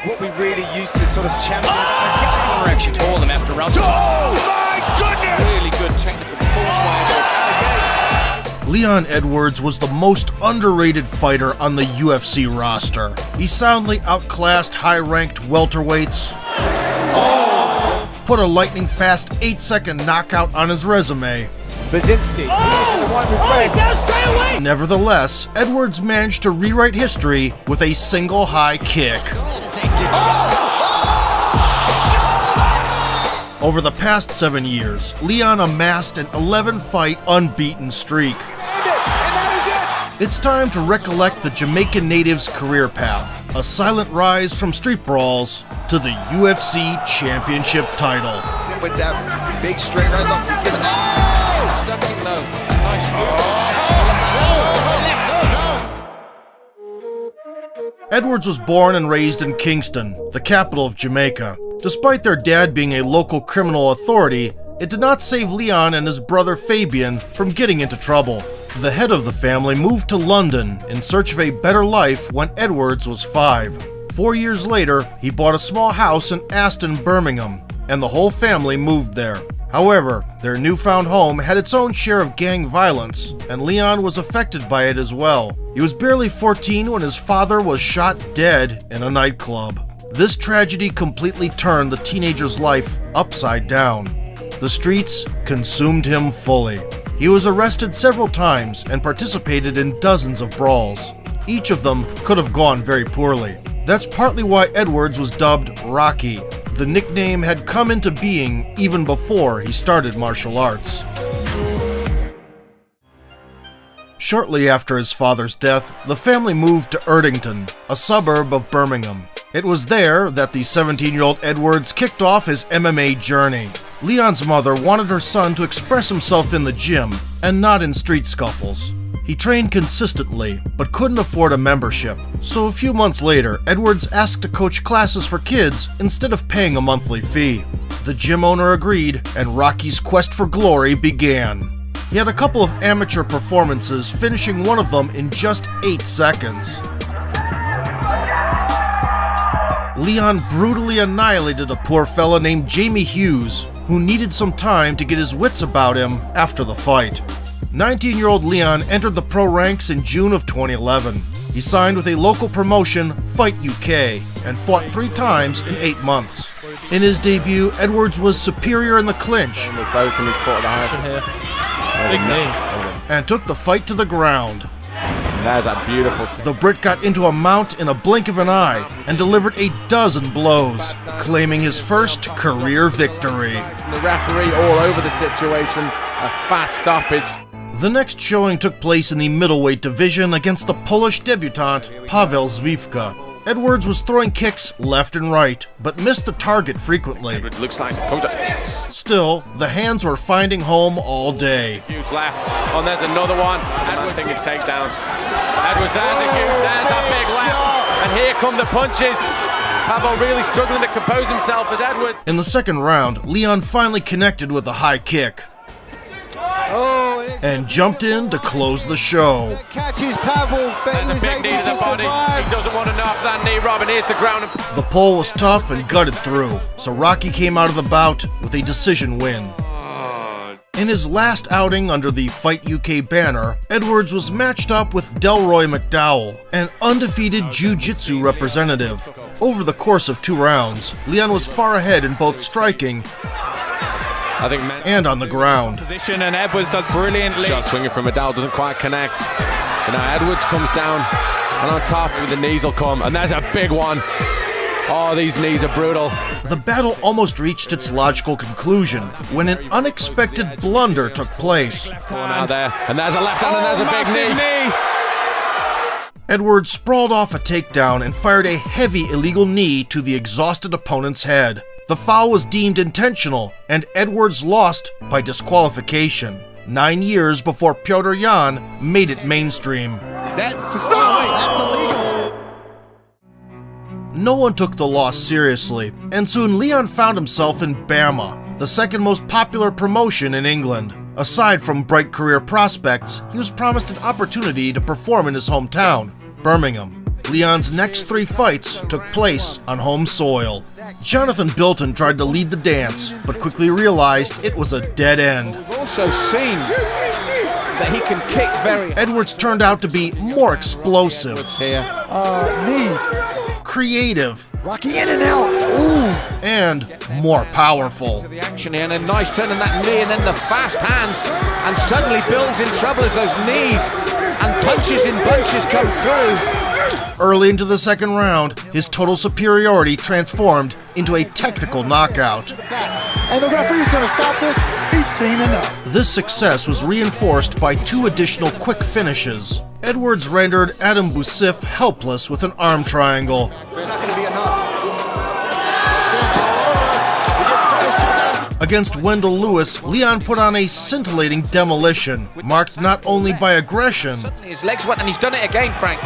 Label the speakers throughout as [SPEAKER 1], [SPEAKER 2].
[SPEAKER 1] what we really used to sort of champion. Let's actually tore them after round two.
[SPEAKER 2] Oh my goodness!
[SPEAKER 1] Really good technical performance by Edwards.
[SPEAKER 3] Leon Edwards was the most underrated fighter on the UFC roster. He soundly outclassed high-ranked welterweights, put a lightning-fast 8-second knockout on his resume.
[SPEAKER 1] Basinski.
[SPEAKER 2] He's down straight away!
[SPEAKER 3] Nevertheless, Edwards managed to rewrite history with a single high kick. Over the past 7 years, Leon amassed an 11-fight unbeaten streak. It's time to recollect the Jamaican native's career path, a silent rise from street brawls to the UFC championship title.
[SPEAKER 1] With that big straight right look, he gives stepping low. Nice.
[SPEAKER 3] Edwards was born and raised in Kingston, the capital of Jamaica. Despite their dad being a local criminal authority, it did not save Leon and his brother Fabian from getting into trouble. The head of the family moved to London in search of a better life when Edwards was 5. 4 years later, he bought a small house in Aston, Birmingham, and the whole family moved there. However, their newfound home had its own share of gang violence, and Leon was affected by it as well. He was barely 14 when his father was shot dead in a nightclub. This tragedy completely turned the teenager's life upside down. The streets consumed him fully. He was arrested several times and participated in dozens of brawls. Each of them could have gone very poorly. That's partly why Edwards was dubbed Rocky. The nickname had come into being even before he started martial arts. Shortly after his father's death, the family moved to Erdington, a suburb of Birmingham. It was there that the 17-year-old Edwards kicked off his MMA journey. Leon's mother wanted her son to express himself in the gym and not in street scuffles. He trained consistently, but couldn't afford a membership. So a few months later, Edwards asked to coach classes for kids instead of paying a monthly fee. The gym owner agreed, and Rocky's quest for glory began. He had a couple of amateur performances, finishing one of them in just 8 seconds. Leon brutally annihilated a poor fella named Jamie Hughes, who needed some time to get his wits about him after the fight. 19-year-old Leon entered the pro ranks in June of 2011. He signed with a local promotion, Fight UK, and fought 3 times in 8 months. In his debut, Edwards was superior in the clinch
[SPEAKER 4] Big knee.
[SPEAKER 3] and took the fight to the ground.
[SPEAKER 4] There's that beautiful.
[SPEAKER 3] The Brit got into a mount in a blink of an eye and delivered a dozen blows, claiming his first career victory.
[SPEAKER 4] The referee all over the situation. A fast stoppage.
[SPEAKER 3] The next showing took place in the middleweight division against the Polish debutant Paweł Zwiefka. Edwards was throwing kicks left and right, but missed the target frequently.
[SPEAKER 4] It looks like it comes up.
[SPEAKER 3] Still, the hands were finding home all day.
[SPEAKER 4] Huge left. Oh, and there's another one. Edwards thinking takedown. Edwards, there's that big left. And here come the punches. Paweł really struggling to compose himself as Edwards.
[SPEAKER 3] In the second round, Leon finally connected with a high kick and jumped in to close the show.
[SPEAKER 1] Catches Paweł,
[SPEAKER 4] There's a big knee to the body. He doesn't want to knock that knee, Robin. Here's the ground.
[SPEAKER 3] The pole was tough and gutted through, so Rocky came out of the bout with a decision win. In his last outing under the Fight UK banner, Edwards was matched up with Delroy McDowell, an undefeated jiu-jitsu representative. Over the course of 2 rounds, Leon was far ahead in both striking and on the ground.
[SPEAKER 5] Position, and Edwards does brilliantly.
[SPEAKER 4] Shot swinging from McDowell doesn't quite connect. And now Edwards comes down, and on top with the knees will come, and there's a big one. Oh, these knees are brutal.
[SPEAKER 3] The battle almost reached its logical conclusion when an unexpected blunder took place.
[SPEAKER 4] Now there, and there's a left hand, and there's a big knee.
[SPEAKER 3] Edwards sprawled off a takedown and fired a heavy illegal knee to the exhausted opponent's head. The foul was deemed intentional, and Edwards lost by disqualification, 9 years before Piotr Jan made it mainstream.
[SPEAKER 1] That's illegal.
[SPEAKER 3] No one took the loss seriously, and soon Leon found himself in Bama, the second most popular promotion in England. Aside from bright career prospects, he was promised an opportunity to perform in his hometown, Birmingham. Leon's next 3 fights took place on home soil. Jonathan Bilton tried to lead the dance, but quickly realized it was a dead end.
[SPEAKER 1] We've also seen that he can kick very hard.
[SPEAKER 3] Edwards turned out to be more explosive,
[SPEAKER 1] Here.
[SPEAKER 2] Knee.
[SPEAKER 3] creative,
[SPEAKER 2] Rocky in and out. Ooh.
[SPEAKER 3] and more powerful.
[SPEAKER 1] To the action here, and a nice turn on that knee, and then the fast hands, and suddenly Bill's in trouble as those knees and punches in bunches come through.
[SPEAKER 3] Early into the second round, his total superiority transformed into a technical knockout.
[SPEAKER 2] And the referee's going to stop this. He's seen enough.
[SPEAKER 3] This success was reinforced by 2 additional quick finishes. Edwards rendered Adam Bousif helpless with an arm triangle.
[SPEAKER 2] That's not going to be enough.
[SPEAKER 3] Against Wendell Lewis, Leon put on a scintillating demolition, marked not only by aggression,
[SPEAKER 1] Suddenly his legs went, and he's done it again, Frank.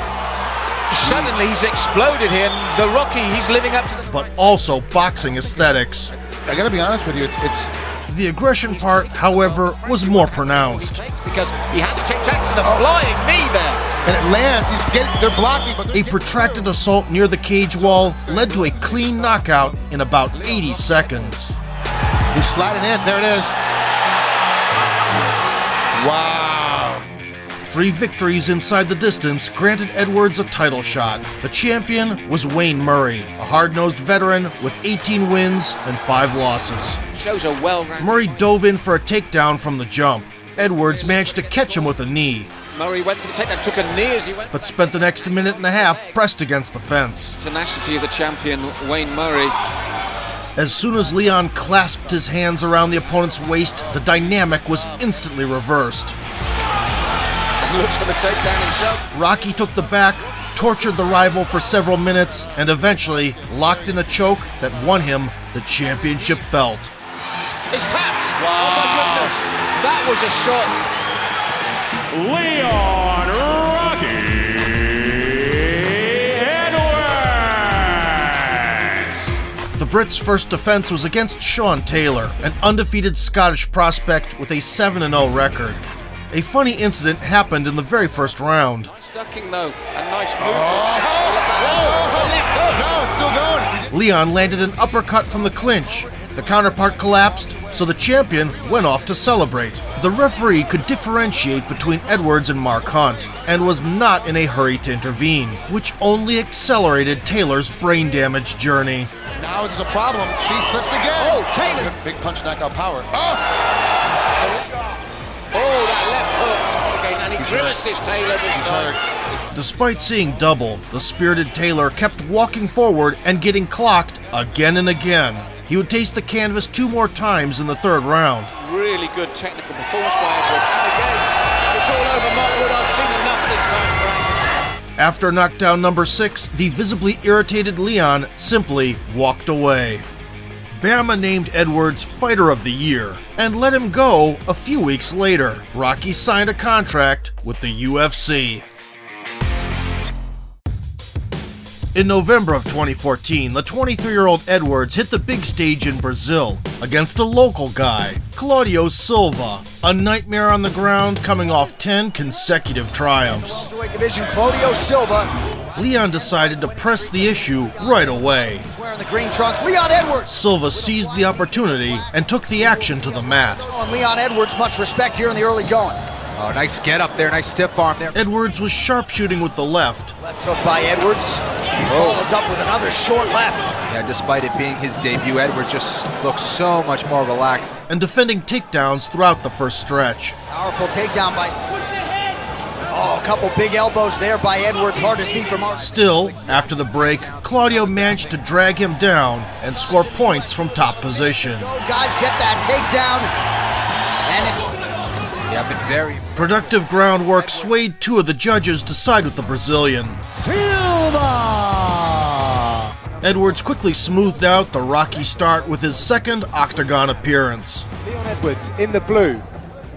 [SPEAKER 1] Suddenly he's exploded here, and the Rocky, he's living up to the...
[SPEAKER 3] but also boxing aesthetics.
[SPEAKER 2] I got to be honest with you, it's
[SPEAKER 3] The aggression part, however, was more pronounced.
[SPEAKER 1] Because he has to check chances of flying knee there.
[SPEAKER 2] and it lands. They're blocking, but
[SPEAKER 3] A protracted assault near the cage wall led to a clean knockout in about 80 seconds.
[SPEAKER 2] he's sliding in. There it is. Wow.
[SPEAKER 3] 3 victories inside the distance granted Edwards a title shot. The champion was Wayne Murray, a hard-nosed veteran with 18 wins and 5 losses.
[SPEAKER 1] Shows a well-rounded...
[SPEAKER 3] Murray dove in for a takedown from the jump. Edwards managed to catch him with a knee,
[SPEAKER 1] Murray went for the takedown, took a knee as he went.
[SPEAKER 3] but spent the next minute and a half pressed against the fence.
[SPEAKER 1] Tenacity of the champion, Wayne Murray.
[SPEAKER 3] As soon as Leon clasped his hands around the opponent's waist, the dynamic was instantly reversed.
[SPEAKER 1] Looks for the takedown himself.
[SPEAKER 3] Rocky took the back, tortured the rival for several minutes, and eventually locked in a choke that won him the championship belt.
[SPEAKER 1] It's tapped. Wow. Oh my goodness. That was a shot.
[SPEAKER 5] Leon Rocky Edwards.
[SPEAKER 3] The Brit's first defense was against Sean Taylor, an undefeated Scottish prospect with a 7-0 record. A funny incident happened in the very first round.
[SPEAKER 1] Nice ducking though. A nice move.
[SPEAKER 2] No, it's still going.
[SPEAKER 3] Leon landed an uppercut from the clinch. The counterpart collapsed, so the champion went off to celebrate. The referee could differentiate between Edwards and Mark Hunt, and was not in a hurry to intervene, which only accelerated Taylor's brain damage journey.
[SPEAKER 2] Now there's a problem. She slips again.
[SPEAKER 1] Oh, Taylor.
[SPEAKER 2] Big punch, knockout power.
[SPEAKER 1] Oh, that left hook. Okay, and he grimaces Taylor this time.
[SPEAKER 3] Despite seeing double, the spirited Taylor kept walking forward and getting clocked again and again. He would taste the canvas 2 more times in the third round.
[SPEAKER 1] Really good technical performance by Edwards. And again, it's all over Mark Wood. I've seen enough this time, Frank.
[SPEAKER 3] After knockdown number 6, the visibly irritated Leon simply walked away. Bama named Edwards Fighter of the Year and let him go a few weeks later. Rocky signed a contract with the UFC. In November of 2014, the 23-year-old Edwards hit the big stage in Brazil against a local guy, Claudio Silva, a nightmare on the ground coming off 10 consecutive triumphs.
[SPEAKER 2] Welterweight division, Claudio Silva.
[SPEAKER 3] Leon decided to press the issue right away.
[SPEAKER 2] Wearing the green trunks, Leon Edwards.
[SPEAKER 3] Silva seized the opportunity and took the action to the mat.
[SPEAKER 2] On Leon Edwards, much respect here in the early going.
[SPEAKER 6] Oh, nice get up there, nice stiff arm there.
[SPEAKER 3] Edwards was sharpshooting with the left,
[SPEAKER 2] Left hook by Edwards. Follows up with another short left.
[SPEAKER 6] Yeah, despite it being his debut, Edwards just looks so much more relaxed.
[SPEAKER 3] and defending takedowns throughout the first stretch.
[SPEAKER 2] Powerful takedown by... Oh, a couple big elbows there by Edwards. Hard to see from our...
[SPEAKER 3] Still, after the break, Claudio managed to drag him down and score points from top position.
[SPEAKER 2] Go, guys, get that takedown. And it...
[SPEAKER 6] Yeah, been very...
[SPEAKER 3] Productive groundwork swayed 2 of the judges to side with the Brazilian.
[SPEAKER 2] Silva!
[SPEAKER 3] Edwards quickly smoothed out the rocky start with his second octagon appearance.
[SPEAKER 7] Leon Edwards in the blue.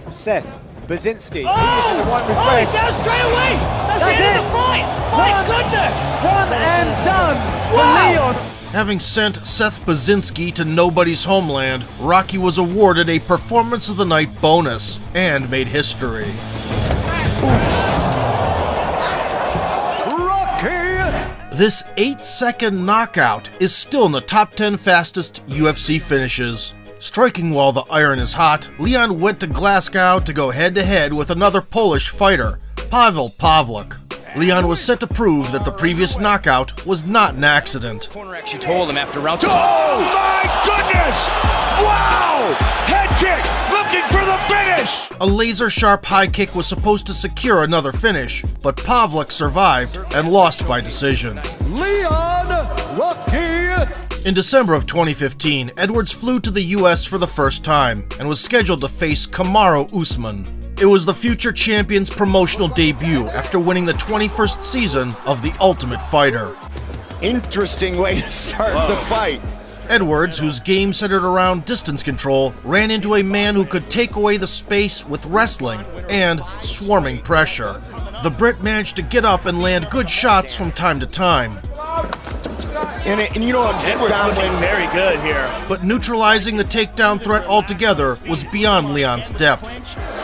[SPEAKER 7] Seth Baczynski. He is in the white with red.
[SPEAKER 8] He's down straight away! That's the end of the fight! My goodness!
[SPEAKER 7] One and done for
[SPEAKER 8] Wow.
[SPEAKER 7] Leon.
[SPEAKER 3] Having sent Seth Baczynski to nobody's homeland, Rocky was awarded a Performance of the Night bonus and made history.
[SPEAKER 2] Rocky
[SPEAKER 3] This 8-second knockout is still in the top 10 fastest UFC finishes. Striking while the iron is hot, Leon went to Glasgow to go head-to-head with another Polish fighter, Paweł Pawluk. Leon was set to prove that the previous knockout was not an accident.
[SPEAKER 2] Corner actually told him after round 2.
[SPEAKER 5] Oh my goodness! Wow! Head kick, looking for the finish!
[SPEAKER 3] A laser-sharp high kick was supposed to secure another finish, but Pawluk survived and lost by decision.
[SPEAKER 2] Leon Rocky!
[SPEAKER 3] In December of 2015, Edwards flew to the US for the first time and was scheduled to face Kamaru Usman. It was the future champion's promotional debut after winning the 21st season of The Ultimate Fighter.
[SPEAKER 7] Interesting way to start the fight.
[SPEAKER 3] Edwards, whose game centered around distance control, ran into a man who could take away the space with wrestling and swarming pressure. The Brit managed to get up and land good shots from time to time.
[SPEAKER 7] And you know,
[SPEAKER 8] Edwards looking very good here.
[SPEAKER 3] But neutralizing the takedown threat altogether was beyond Leon's depth.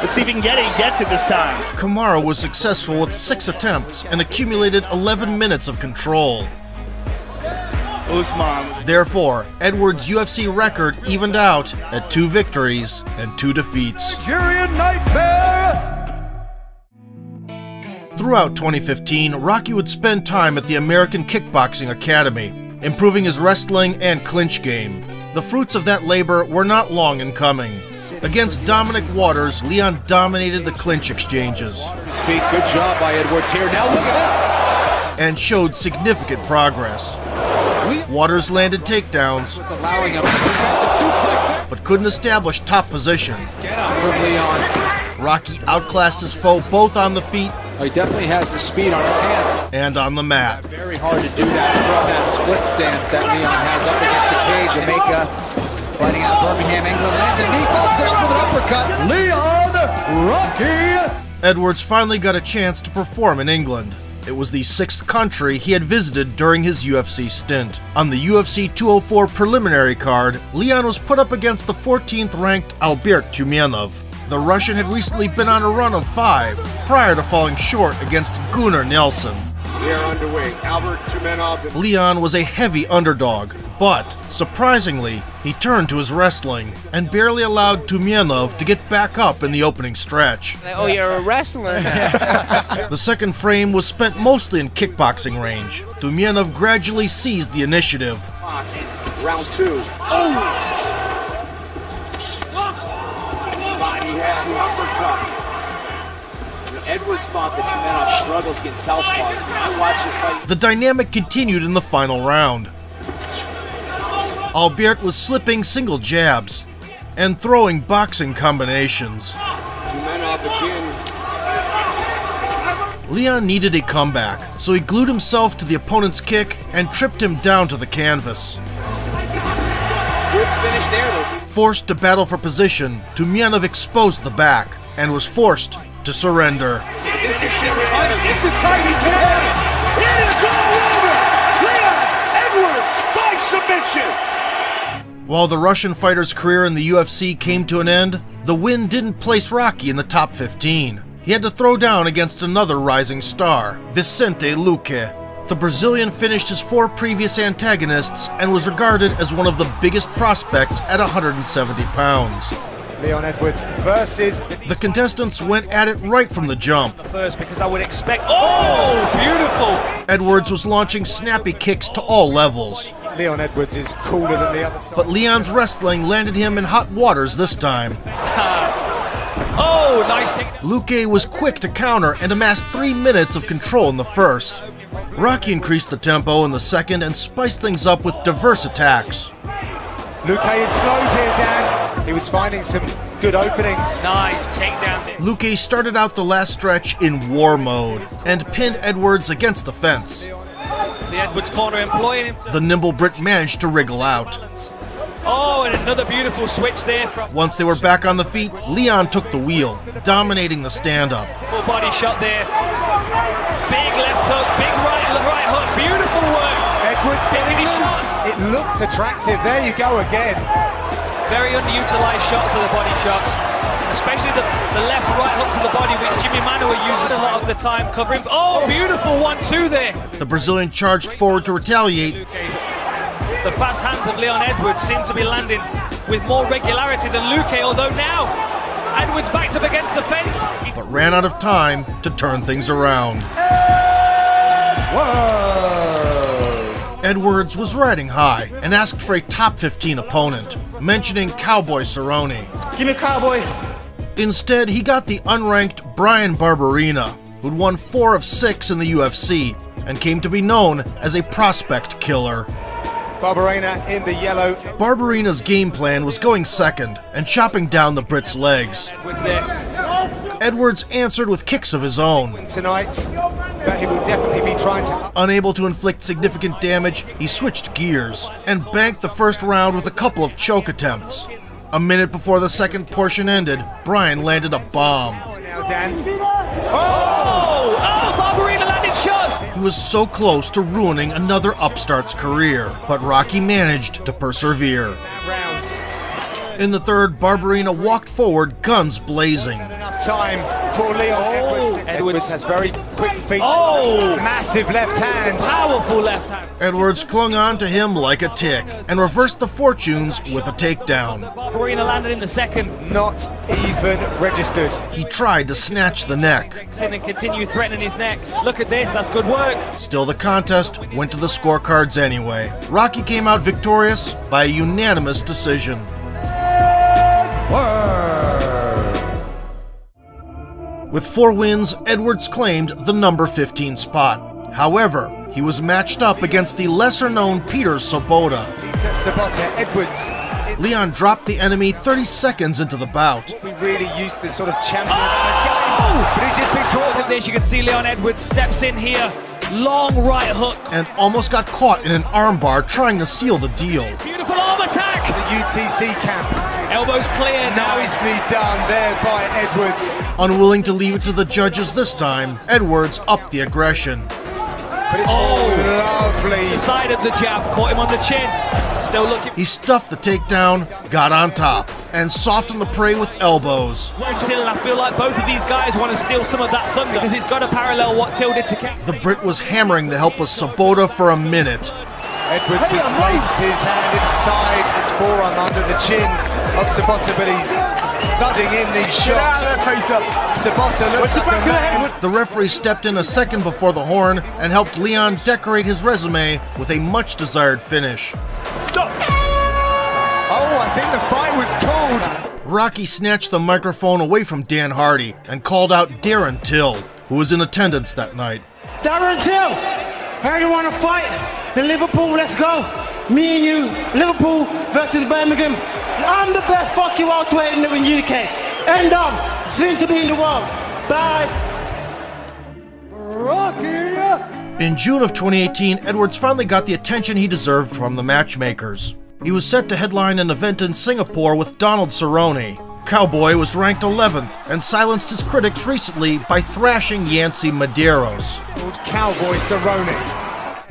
[SPEAKER 8] Let's see if he can get it. He gets it this time.
[SPEAKER 3] Kamaru was successful with 6 attempts and accumulated 11 minutes of control.
[SPEAKER 8] Usman.
[SPEAKER 3] Therefore, Edwards' UFC record evened out at 2 victories and 2 defeats.
[SPEAKER 2] Nigerian Nightmare!
[SPEAKER 3] Throughout 2015, Rocky would spend time at the American Kickboxing Academy, improving his wrestling and clinch game. The fruits of that labor were not long in coming. Against Dominic Waters, Leon dominated the clinch exchanges.
[SPEAKER 7] his feet. Good job by Edwards here. Now look at
[SPEAKER 3] And showed significant progress. Waters landed takedowns,
[SPEAKER 7] this. Allowing him to suplex.
[SPEAKER 3] but couldn't establish top position.
[SPEAKER 7] Get up from Leon.
[SPEAKER 3] Rocky outclassed his foe both on the feet
[SPEAKER 7] Oh, he definitely has the speed on his hands.
[SPEAKER 3] and on the mat.
[SPEAKER 7] Very hard to do that from that split stance that Leon has up against the cage.
[SPEAKER 2] Jamaica fighting out of Birmingham, England, lands a knee, follows it up with an uppercut. Leon Rocky!
[SPEAKER 3] Edwards finally got a chance to perform in England. It was the 6th country he had visited during his UFC stint. On the UFC 204 preliminary card, Leon was put up against the 14th ranked Albert Tumenov. The Russian had recently been on a run of 5, prior to falling short against Gunnar Nelson.
[SPEAKER 9] We are underway. Albert Tumenov.
[SPEAKER 3] Leon was a heavy underdog, but, surprisingly, he turned to his wrestling and barely allowed Tumenov to get back up in the opening stretch.
[SPEAKER 10] Oh, you're a wrestler.
[SPEAKER 3] The second frame was spent mostly in kickboxing range. Tumenov gradually seized the initiative.
[SPEAKER 9] Round 2. Oh! He had the uppercut. Edwards thought that Tumenov struggles against southpaws. I watched this fight.
[SPEAKER 3] The dynamic continued in the final round. Albert was slipping single jabs and throwing boxing combinations.
[SPEAKER 9] Tumenov again.
[SPEAKER 3] Leon needed a comeback, so he glued himself to the opponent's kick and tripped him down to the canvas.
[SPEAKER 9] Good finish there, though.
[SPEAKER 3] Forced to battle for position, Tumenov exposed the back and was forced to surrender.
[SPEAKER 9] This is tight. This is tight. He can't have it. It is all over. Leon Edwards by submission.
[SPEAKER 3] While the Russian fighter's career in the UFC came to an end, the win didn't place Rocky in the top 15. He had to throw down against another rising star, Vicente Luque. The Brazilian finished his 4 previous antagonists and was regarded as one of the biggest prospects at 170 pounds.
[SPEAKER 7] Leon Edwards versus...
[SPEAKER 3] The contestants went at it right from the jump.
[SPEAKER 8] First, because I would expect... Oh, beautiful.
[SPEAKER 3] Edwards was launching snappy kicks to all levels.
[SPEAKER 7] Leon Edwards is cooler than the other side.
[SPEAKER 3] But Leon's wrestling landed him in hot waters this time.
[SPEAKER 8] Oh, nice takedown.
[SPEAKER 3] Luque was quick to counter and amassed 3 minutes of control in the first. Rocky increased the tempo in the second and spiced things up with diverse attacks.
[SPEAKER 7] Luque is slowed here, Dan. He was finding some good openings.
[SPEAKER 8] Nice takedown there.
[SPEAKER 3] Luque started out the last stretch in war mode and pinned Edwards against the fence.
[SPEAKER 8] The Edwards corner employing him.
[SPEAKER 3] The nimble Brit managed to wriggle out.
[SPEAKER 8] Oh, and another beautiful switch there from...
[SPEAKER 3] Once they were back on the feet, Leon took the wheel, dominating the stand-up.
[SPEAKER 8] Full body shot there. Big left hook, big right hook. Beautiful work.
[SPEAKER 7] Edwards
[SPEAKER 8] getting his shots.
[SPEAKER 7] It looks attractive. There you go again.
[SPEAKER 8] Very underutilized shots of the body shots. especially the left right hook to the body, which Jimmy Manuwa uses a lot of the time, covering. Oh, beautiful 1-2 there.
[SPEAKER 3] The Brazilian charged forward to retaliate.
[SPEAKER 8] The fast hands of Leon Edwards seem to be landing with more regularity than Luque, although now Edwards backed up against the fence.
[SPEAKER 3] But ran out of time to turn things around. Edwards was riding high and asked for a top 15 opponent, mentioning Cowboy Cerrone.
[SPEAKER 10] Give me Cowboy.
[SPEAKER 3] Instead, he got the unranked Bryan Barberena, who'd won 4 of 6 in the UFC and came to be known as a prospect killer.
[SPEAKER 7] Barberena in the yellow.
[SPEAKER 3] Barberena's game plan was going second and chopping down the Brit's legs. Edwards answered with kicks of his own.
[SPEAKER 7] Tonight, but he will definitely be trying to...
[SPEAKER 3] Unable to inflict significant damage, he switched gears and banked the first round with a couple of choke attempts. A minute before the second portion ended, Bryan landed a bomb.
[SPEAKER 7] Now, Dan.
[SPEAKER 8] Barberena landed shots.
[SPEAKER 3] He was so close to ruining another upstart's career, but Rocky managed to persevere. In the third, Barberena walked forward, guns blazing.
[SPEAKER 7] Enough time for Leon Edwards. Edwards has very quick feet. Massive left hand.
[SPEAKER 8] Powerful left hand.
[SPEAKER 3] Edwards clung on to him like a tick and reversed the fortunes with a takedown.
[SPEAKER 8] Barberena landed in the second.
[SPEAKER 7] Not even registered.
[SPEAKER 3] He tried to snatch the neck.
[SPEAKER 8] And continue threatening his neck. Look at this, that's good work.
[SPEAKER 3] Still, the contest went to the scorecards anyway. Rocky came out victorious by a unanimous decision. With 4 wins, Edwards claimed the number 15 spot. However, he was matched up against the lesser-known Peter Sobota.
[SPEAKER 7] Edwards.
[SPEAKER 3] Leon dropped the enemy 30 seconds into the bout.
[SPEAKER 7] We really used to sort of champion this game, but he's just been caught.
[SPEAKER 8] Look at this, you can see Leon Edwards steps in here. Long right hook.
[SPEAKER 3] And almost got caught in an armbar trying to seal the deal.
[SPEAKER 8] Beautiful arm attack.
[SPEAKER 7] The UTC camp.
[SPEAKER 8] Elbows clear now.
[SPEAKER 7] Nicely done there by Edwards.
[SPEAKER 3] Unwilling to leave it to the judges this time, Edwards upped the aggression.
[SPEAKER 7] But it's lovely.
[SPEAKER 8] The side of the jab caught him on the chin. Still looking.
[SPEAKER 3] He stuffed the takedown, got on top, and softened the prey with elbows.
[SPEAKER 8] Till, I feel like both of these guys want to steal some of that thunder because he's got to parallel what Till did to Cat.
[SPEAKER 3] The Brit was hammering the helpless Sobota for a minute.
[SPEAKER 7] Edwards has laced his hand inside his forearm under the chin of Sobota, but he's thudding in these shots. Sobota looks like a man.
[SPEAKER 3] The referee stepped in a second before the horn and helped Leon decorate his resume with a much-desired finish.
[SPEAKER 8] Stop!
[SPEAKER 7] Oh, I think the fight was called.
[SPEAKER 3] Rocky snatched the microphone away from Dan Hardy and called out Darren Till, who was in attendance that night.
[SPEAKER 10] Darren Till, how do you want to fight in Liverpool? Let's go. Me and you, Liverpool versus Birmingham. I'm the best fucking welterweight in the UK. End of. Soon to be in the world. Bye. Rocky.
[SPEAKER 3] In June of 2018, Edwards finally got the attention he deserved from the matchmakers. He was set to headline an event in Singapore with Donald Cerrone. Cowboy was ranked 11th and silenced his critics recently by thrashing Yancy Medeiros.
[SPEAKER 7] Old Cowboy Cerrone.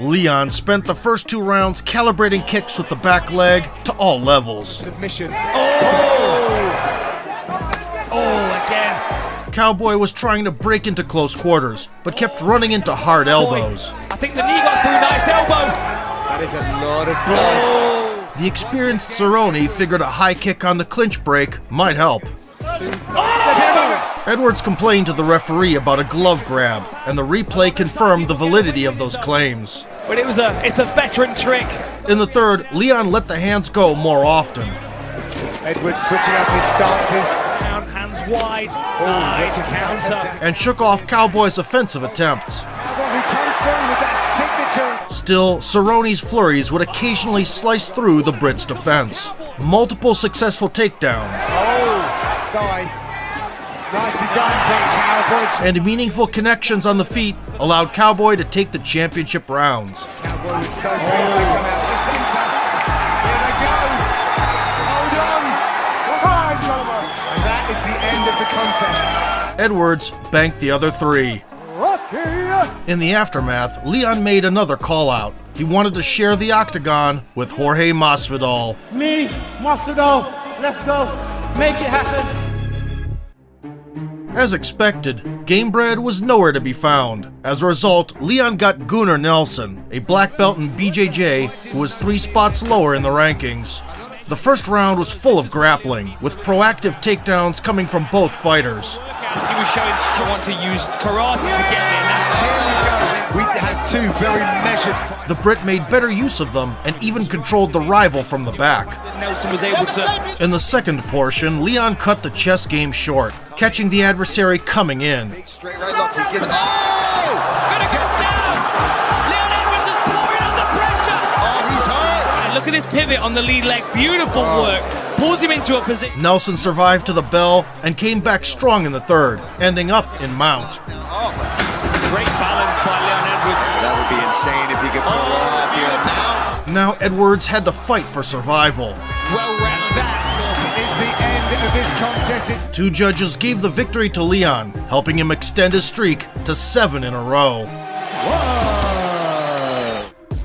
[SPEAKER 3] Leon spent the first 2 rounds calibrating kicks with the back leg to all levels.
[SPEAKER 7] Submission.
[SPEAKER 8] Oh, again.
[SPEAKER 3] Cowboy was trying to break into close quarters, but kept running into hard elbows.
[SPEAKER 8] I think the knee got through. Nice elbow.
[SPEAKER 7] That is a lot of blood.
[SPEAKER 3] The experienced Cerrone figured a high kick on the clinch break might help. Edwards complained to the referee about a glove grab, and the replay confirmed the validity of those claims.
[SPEAKER 8] But it's a veteran trick.
[SPEAKER 3] In the third, Leon let the hands go more often.
[SPEAKER 7] Edwards switching up his stances.
[SPEAKER 8] Hands wide. Nice counter.
[SPEAKER 3] And shook off Cowboy's offensive attempts.
[SPEAKER 7] He comes through with that signature.
[SPEAKER 3] Still, Cerrone's flurries would occasionally slice through the Brit's defense. Multiple successful takedowns.
[SPEAKER 7] Thigh. Nicely done, Cowboy.
[SPEAKER 3] And meaningful connections on the feet allowed Cowboy to take the championship rounds.
[SPEAKER 7] Cowboy was so pleased to come out to the center. Here they go. Hold on. And that is the end of the contest.
[SPEAKER 3] Edwards banked the other 3. In the aftermath, Leon made another call-out. He wanted to share the octagon with Jorge Masvidal.
[SPEAKER 10] Me, Masvidal, let's go. Make it happen.
[SPEAKER 3] As expected, Gamebred was nowhere to be found. As a result, Leon got Gunnar Nelson, a black belt in BJJ who was 3 spots lower in the rankings. The first round was full of grappling, with proactive takedowns coming from both fighters.
[SPEAKER 8] He was showing strong to use karate to get in.
[SPEAKER 7] We had 2 very measured.
[SPEAKER 3] The Brit made better use of them and even controlled the rival from the back.
[SPEAKER 8] Nelson was able to.
[SPEAKER 3] In the second portion, Leon cut the chess game short, catching the adversary coming in.
[SPEAKER 7] Straight right look. He gives it.
[SPEAKER 8] Gonna go down. Leon Edwards is pouring under pressure.
[SPEAKER 7] Oh, he's hurt.
[SPEAKER 8] And look at this pivot on the lead leg. Beautiful work. Pulls him into a position.
[SPEAKER 3] Nelson survived to the bell and came back strong in the third, ending up in mount.
[SPEAKER 8] Great balance by Leon Edwards.
[SPEAKER 7] That would be insane if he could pull it off here.
[SPEAKER 3] Now Edwards had to fight for survival.
[SPEAKER 8] Well rounded.
[SPEAKER 7] That is the end of this contest.
[SPEAKER 3] 2 judges gave the victory to Leon, helping him extend his streak to 7 in a row.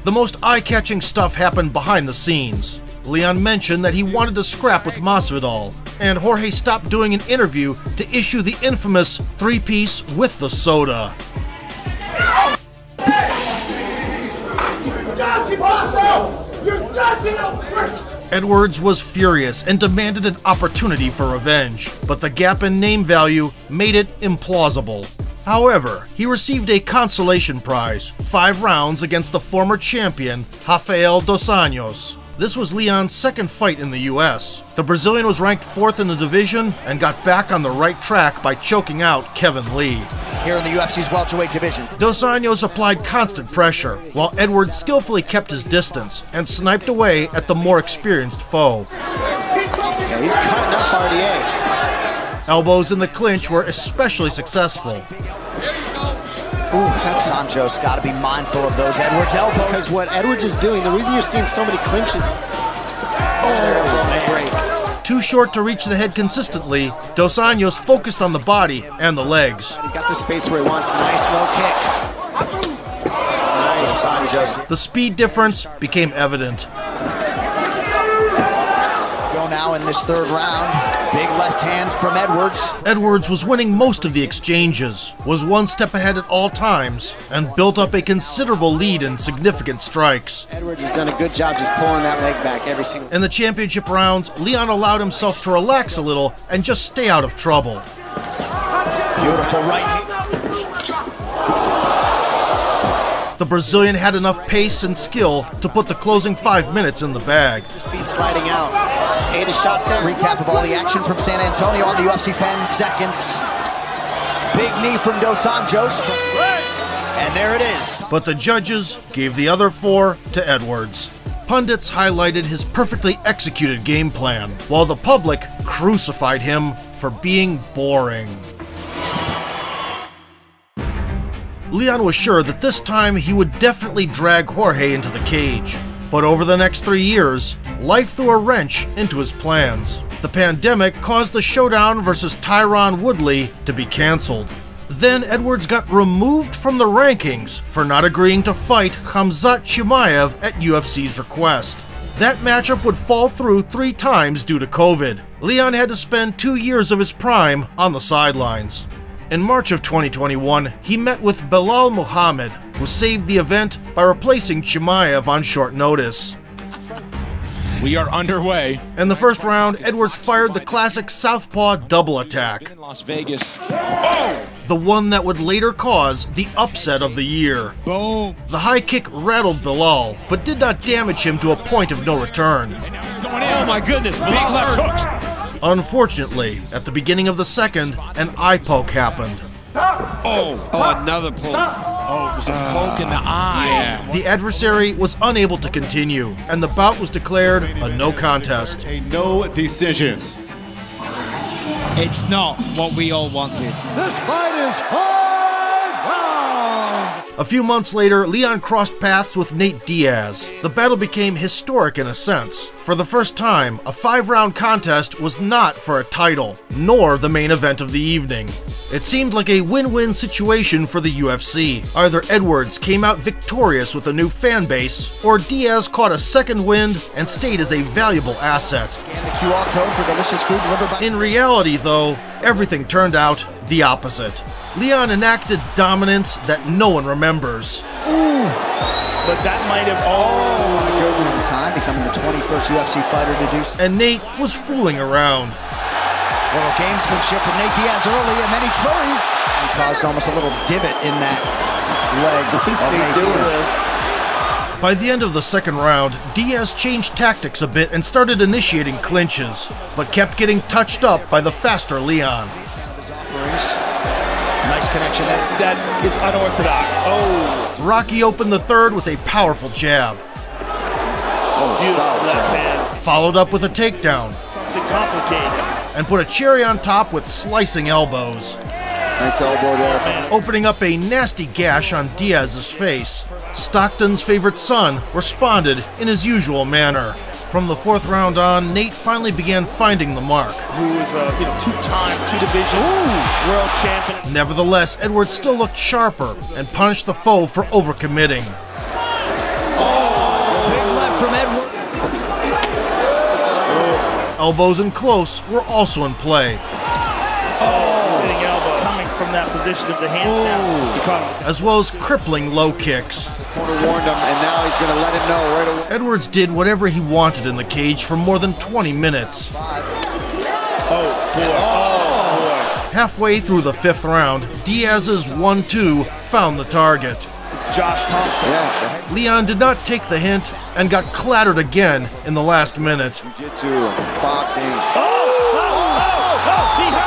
[SPEAKER 3] The most eye-catching stuff happened behind the scenes. Leon mentioned that he wanted to scrap with Masvidal, and Jorge stopped doing an interview to issue the infamous 3-piece with the soda. Edwards was furious and demanded an opportunity for revenge, but the gap in name value made it implausible. However, he received a consolation prize, 5 rounds against the former champion, Rafael dos Anjos. This was Leon's second fight in the US. The Brazilian was ranked 4th in the division and got back on the right track by choking out Kevin Lee.
[SPEAKER 2] Here in the UFC's welterweight division.
[SPEAKER 3] Dos Anjos applied constant pressure, while Edwards skillfully kept his distance and sniped away at the more experienced foe.
[SPEAKER 10] Yeah, he's cutting up RDA.
[SPEAKER 3] Elbows in the clinch were especially successful.
[SPEAKER 2] Dos Anjos got to be mindful of those Edwards elbows.
[SPEAKER 10] Because what Edwards is doing, the reason you're seeing so many clinches. Break.
[SPEAKER 3] Too short to reach the head consistently, Dos Anjos focused on the body and the legs.
[SPEAKER 10] He's got the space where he wants. Nice low kick.
[SPEAKER 2] Dos Anjos.
[SPEAKER 3] The speed difference became evident.
[SPEAKER 2] Go now in this third round. Big left hand from Edwards.
[SPEAKER 3] Edwards was winning most of the exchanges, was 1 step ahead at all times, and built up a considerable lead in significant strikes.
[SPEAKER 10] Edwards has done a good job just pulling that leg back every single time.
[SPEAKER 3] In the championship rounds, Leon allowed himself to relax a little and just stay out of trouble.
[SPEAKER 2] Beautiful right hand.
[SPEAKER 3] The Brazilian had enough pace and skill to put the closing 5 minutes in the bag.
[SPEAKER 10] Just feet sliding out. Ate a shot there.
[SPEAKER 2] Recap of all the action from San Antonio on the UFC 10 seconds. Big knee from Dos Anjos. And there it is.
[SPEAKER 3] But the judges gave the other 4 to Edwards. Pundits highlighted his perfectly executed game plan, while the public crucified him for being boring. Leon was sure that this time he would definitely drag Jorge into the cage. But over the next 3 years, life threw a wrench into his plans. The pandemic caused the showdown versus Tyron Woodley to be canceled. Then Edwards got removed from the rankings for not agreeing to fight Khamzat Chimaev at UFC's request. That matchup would fall through 3 times due to COVID. Leon had to spend 2 years of his prime on the sidelines. In March of 2021, he met with Belal Muhammad, who saved the event by replacing Chimaev on short notice.
[SPEAKER 5] We are underway.
[SPEAKER 3] In the first round, Edwards fired the classic southpaw double attack,
[SPEAKER 5] In Las Vegas.
[SPEAKER 3] the one that would later cause the upset of the year.
[SPEAKER 5] Boom.
[SPEAKER 3] The high kick rattled Belal, but did not damage him to a point of no return.
[SPEAKER 5] He's going in. Oh my goodness. Big left hooks.
[SPEAKER 3] Unfortunately, at the beginning of the second, an eye poke happened.
[SPEAKER 5] Oh, another poke. Oh, it was a poke in the eye. Yeah.
[SPEAKER 3] The adversary was unable to continue, and the bout was declared a no contest.
[SPEAKER 11] A no decision.
[SPEAKER 12] It's not what we all wanted.
[SPEAKER 11] This fight is 5 rounds.
[SPEAKER 3] A fefew months later, Leon crossed paths with Nate Diaz. The battle became historic in a sense. For the first time, a 5-round contest was not for a title, nor the main event of the evening. It seemed like a win-win situation for the UFC. Either Edwards came out victorious with a new fan base, or Diaz caught a second wind and stayed as a valuable asset.
[SPEAKER 2] And the QR code for delicious food delivered by...
[SPEAKER 3] In reality, though, everything turned out the opposite. Leon enacted dominance that no one remembers.
[SPEAKER 10] Ooh. But that might have all
[SPEAKER 2] goodness time, becoming the 21st UFC fighter to do so.
[SPEAKER 3] And Nate was fooling around.
[SPEAKER 2] Little gamesmanship from Nate Diaz early, and then he flurries. He caused almost a little divot in that leg.
[SPEAKER 3] By the end of the second round, Diaz changed tactics a bit and started initiating clinches, but kept getting touched up by the faster Leon.
[SPEAKER 2] Nice connection there.
[SPEAKER 10] That is unorthodox. Oh.
[SPEAKER 3] Rocky opened the third with a powerful jab.
[SPEAKER 10] Beautiful left hand.
[SPEAKER 3] Followed up with a takedown.
[SPEAKER 10] Something complicated.
[SPEAKER 3] And put a cherry on top with slicing elbows.
[SPEAKER 10] Nice elbow there, man.
[SPEAKER 3] Opening up a nasty gash on Diaz's face. Stockton's favorite son responded in his usual manner. From the fourth round on, Nate finally began finding the mark.
[SPEAKER 10] Who is a two-time, two-division world champion.
[SPEAKER 3] Nevertheless, Edwards still looked sharper and punished the foe for overcommitting.
[SPEAKER 2] Oh, big left from Edwards.
[SPEAKER 3] Elbows in close were also in play.
[SPEAKER 10] Spinning elbow coming from that position of the hand now.
[SPEAKER 3] As well as crippling low kicks.
[SPEAKER 7] Corner warned him, and now he's going to let him know right away.
[SPEAKER 3] Edwards did whatever he wanted in the cage for more than 20 minutes. Halfway through the fifth round, Diaz's 1-2 found the target.
[SPEAKER 10] It's Josh Thompson.
[SPEAKER 3] Leon did not take the hint and got clattered again in the last minute.
[SPEAKER 7] Jiu-jitsu, boxing.
[SPEAKER 10] He heard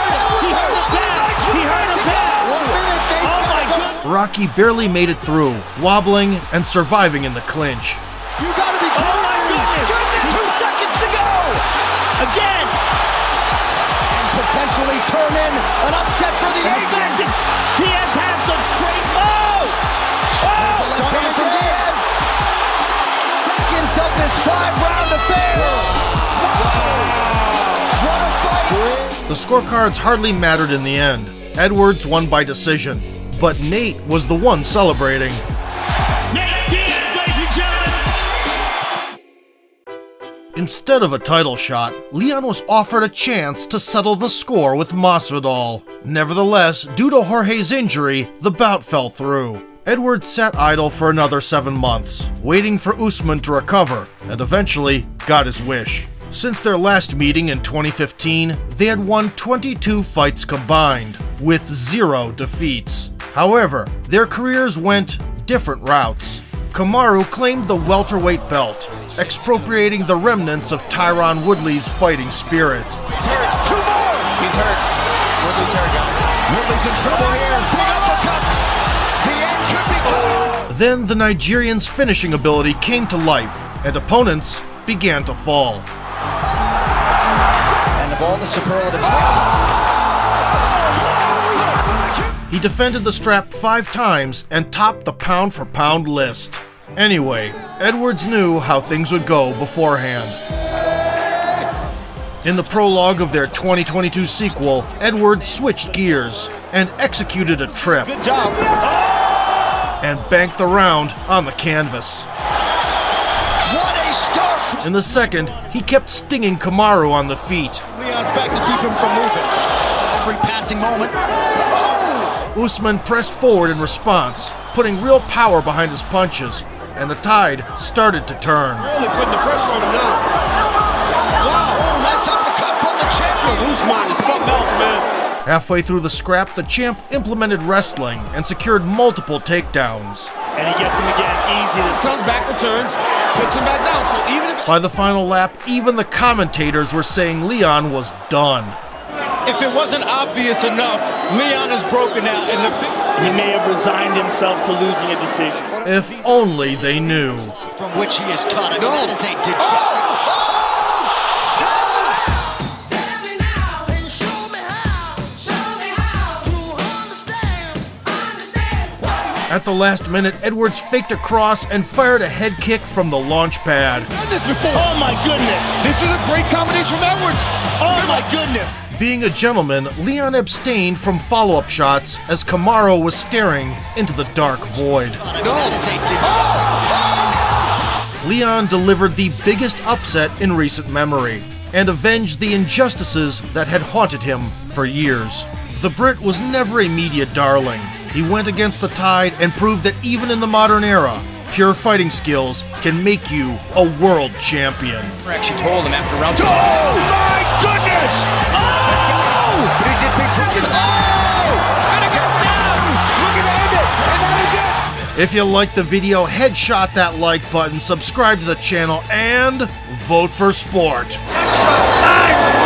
[SPEAKER 10] it. He heard it bad. He heard it bad.
[SPEAKER 7] 1 minute, Nate's
[SPEAKER 3] Rocky barely made it through, wobbling and surviving in the clinch.
[SPEAKER 7] You gotta be kidding me. Goodness. 2 seconds to go.
[SPEAKER 10] Again.
[SPEAKER 2] And potentially turn in an upset for the aces.
[SPEAKER 10] Diaz has some great
[SPEAKER 2] Starting from Diaz. Seconds of this 5-round affair. What a fight.
[SPEAKER 3] The scorecards hardly mattered in the end. Edwards won by decision, but Nate was the one celebrating.
[SPEAKER 10] Nate Diaz, ladies and gentlemen.
[SPEAKER 3] Instead of a title shot, Leon was offered a chance to settle the score with Masvidal. Nevertheless, due to Jorge's injury, the bout fell through. Edwards sat idle for another 7 months, waiting for Usman to recover, and eventually got his wish. Since their last meeting in 2015, they had won 22 fights combined, with 0 defeats. However, their careers went different routes. Kamaru claimed the welterweight belt, expropriating the remnants of Tyron Woodley's fighting spirit.
[SPEAKER 7] He's hurt. 2 more. He's hurt. Woodley's hurt, guys. Woodley's in trouble here. Big uppercuts. The end could be close.
[SPEAKER 3] Then the Nigerian's finishing ability came to life, and opponents began to fall.
[SPEAKER 2] And of all the superlatives,
[SPEAKER 3] he defended the strap 5 times and topped the pound-for-pound list. Anyway, Edwards knew how things would go beforehand. In the prologue of their 2022 sequel, Edwards switched gears and executed a trip.
[SPEAKER 10] Good job.
[SPEAKER 3] And banked the round on the canvas.
[SPEAKER 2] what a start.
[SPEAKER 3] In the second, he kept stinging Kamaru on the feet.
[SPEAKER 2] Leon's back to keep him from moving. With every passing moment.
[SPEAKER 3] Usman pressed forward in response, putting real power behind his punches, and the tide started to turn.
[SPEAKER 10] Really putting the pressure on him now. Wow.
[SPEAKER 2] Nice uppercut from the champion.
[SPEAKER 10] Usman is something else, man.
[SPEAKER 3] Halfway through the scrap, the champ implemented wrestling and secured multiple takedowns.
[SPEAKER 10] And he gets him again, easy. Comes back, returns, puts him back down. So even if
[SPEAKER 3] By the final lap, even the commentators were saying Leon was done.
[SPEAKER 11] If it wasn't obvious enough, Leon is broken out, and
[SPEAKER 10] he may have resigned himself to losing a decision.
[SPEAKER 3] If only they knew.
[SPEAKER 2] From which he is cut. I mean, that is a dejected.
[SPEAKER 3] At the last minute, Edwards faked a cross and fired a head kick from the launch pad.
[SPEAKER 5] Oh my goodness! This is a great combination from Edwards! Oh my goodness!
[SPEAKER 3] Being a gentleman, Leon abstained from follow-up shots as Kamaru was staring into the dark void. Leon delivered the biggest upset in recent memory and avenged the injustices that had haunted him for years. The Brit was never a media darling. He went against the tide and proved that even in the modern era, pure fighting skills can make you a world champion.
[SPEAKER 4] Actually told him after round 2.
[SPEAKER 5] Oh my goodness! Oh!
[SPEAKER 7] But he's just been cooking. Oh! And it goes down! Look at it! And that is it!
[SPEAKER 3] If you liked the video, headshot that like button, subscribe to the channel, and vote for sport.
[SPEAKER 5] Headshot! Bang!